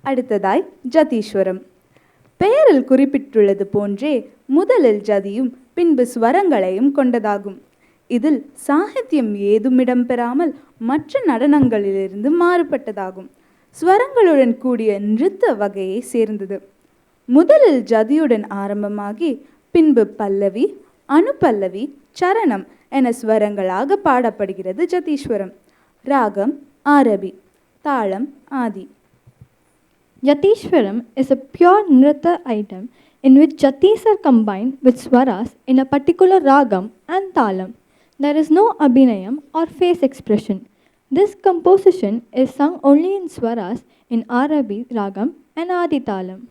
அடுத்ததாய் ஜதீஸ்வரம். பெயரில் குறிப்பிட்டுள்ளது போன்றே முதலில் ஜதியும் பின்பு ஸ்வரங்களையும் கொண்டதாகும். இதில் சாகித்யம் ஏதும் இடம்பெறாமல் மற்ற நடனங்களிலிருந்து மாறுபட்டதாகும். ஸ்வரங்களுடன் கூடிய நிருத்த வகையை சேர்ந்தது. முதலில் ஜதியுடன் ஆரம்பமாகி பின்பு பல்லவி, அனுபல்லவி, சரணம் என ஸ்வரங்களாக பாடப்படுகிறது ஜதீஸ்வரம். ராகம் ஆரபி, தாளம் ஆதி. Jatishwaram is a pure nritta item in which jatis are combined with swaras in a particular ragam and talam. There is no abhinayam or face expression. This composition is sung only in swaras in Arabi ragam and Adi talam.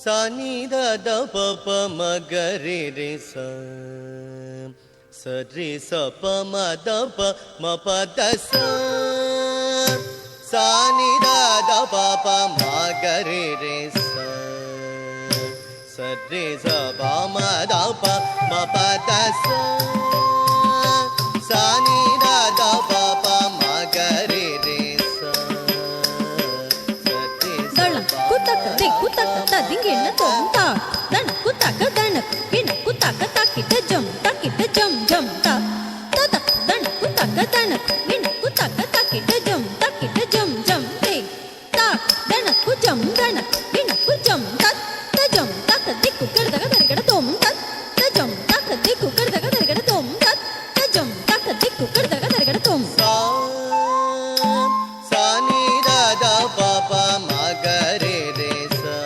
sa ni da da pa pa ma ga re re sa re sa pa ma da pa ma pa da sa ni da da pa pa ma ga re re sa re sa pa ma da pa ma pa da sa ni da da pa pa ma ga re re kutaka ta dingena tomta dan kutaka danak gina kutaka takita jam jam ta ta dan kutaka danak gina kutaka takita jam te ta danak ku jam danak gina ku jam ta jam ta dikku kardaga dargada tom ta jam ta dikku kardaga dargada tom ta jam ta dikku kardaga dargada tom sa ni da da pa pa ma ga re sa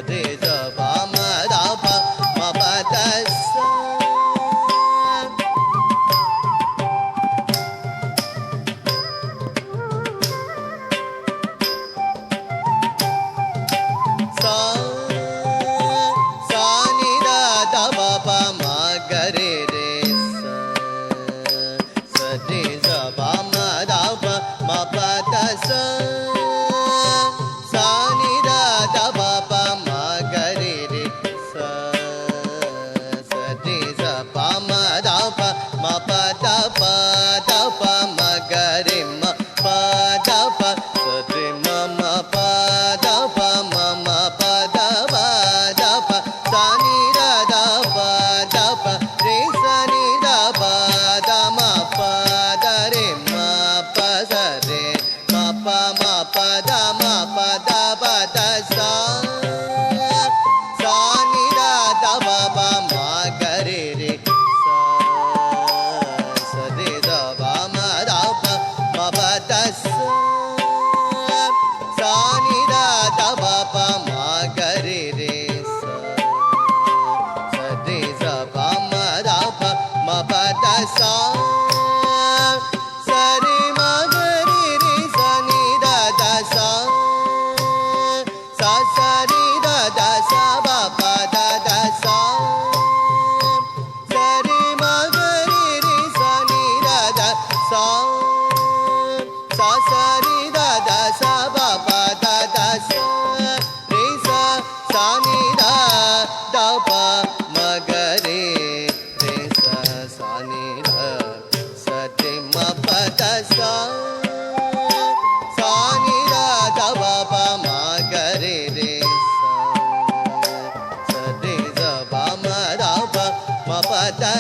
re za ba sa sari ma ga ri ri sa ni da da sa sa sa ri da da sa ba pa da da sa sari ma ga ri ri sa ni da da sa sa sa ri da da sa ba pa da da sa re sa sa ni da da pa ma ga re re sa sa ni da sa te ma pa da sa sa ni da da ba pa ma ga re re sa sa re sa ba ma da pa ma pa da